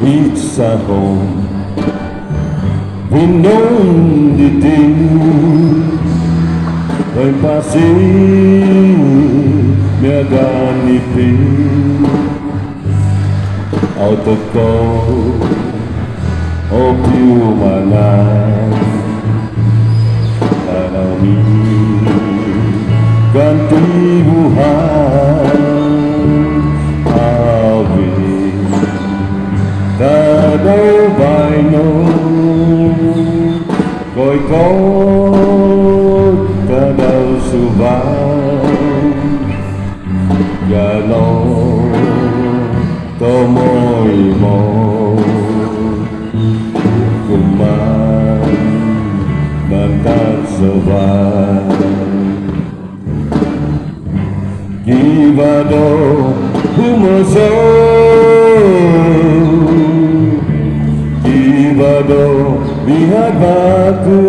It's a home Pinong diting Ay pasing Miaganipin Out of call of human life Tanami ganti buhay Awit Tadaw baino Ko'y tadaw subay Ganon tomoy mo Kuman Mantat sabay Gibado humaso Gibado lihat baku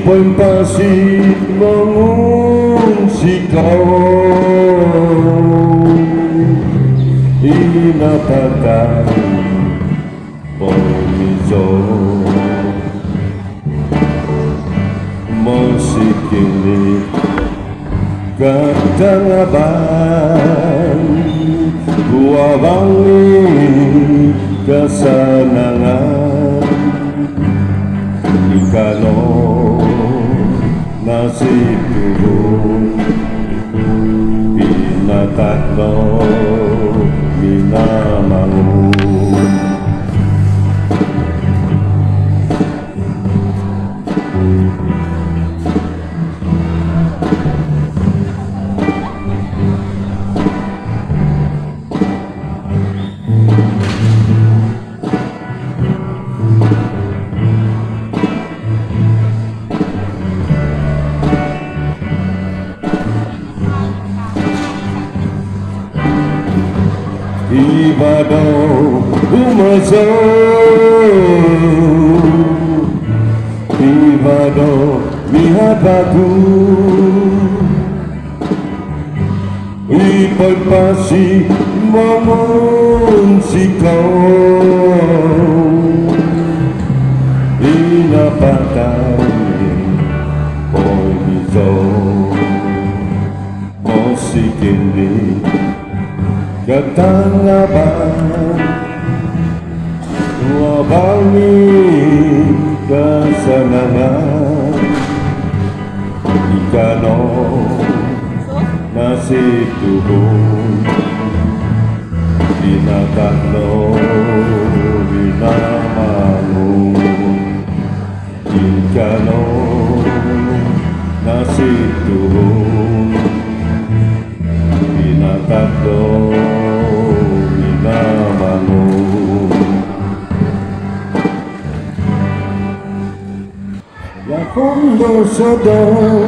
Ipon pasir mengungsi kau Inapatan Pomizo Musik ini Kadang abang Buah bangi Kesenangan Ikano Nasib turun Pinatakno Minamangun Ibadah umaso Ibadah lihat aku Ipon pasi mengungsi kau Inapatan Poimizo Musik ini Katang abang Wabangi kesenangan Ikano nasib turun Binatakno binamangun Ikano nasib turun Binatakno Ya fondo sadar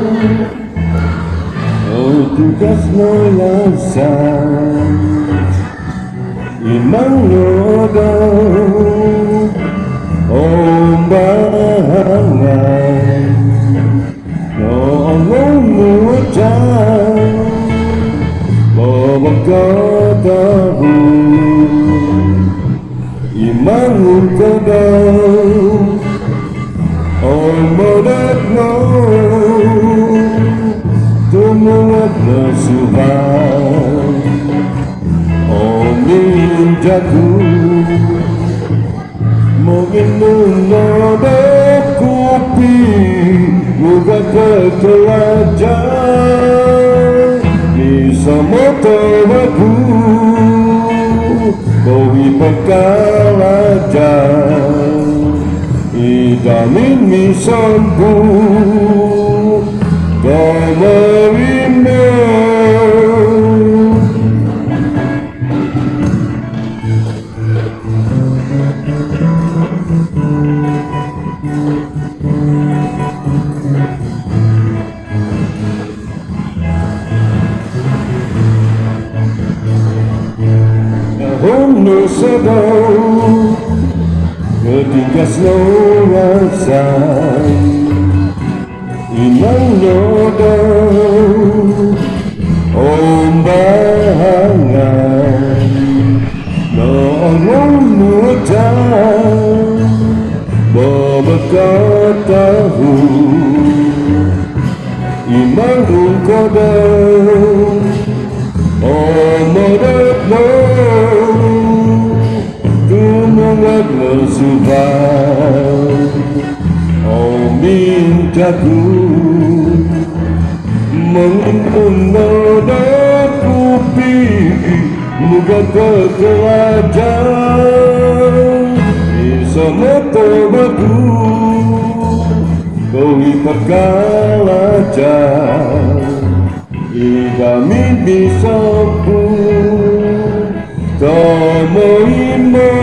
Oh tugas no lansan Imang loda Ombangan No ngumutan Mabagkatahu Imang ukadaw Omodat no Tumuat na subay Ominjaku Moginun na bekupi Mugat ketelajan Bisa motowaku Kowi pekalajan Idamin misanku Kamarime Nahon no sadaw Ketigas no rasay Inang lodaw Ombangan muga pelajar bisa motobaku kau ipakalajar kami bisa pun tomo imo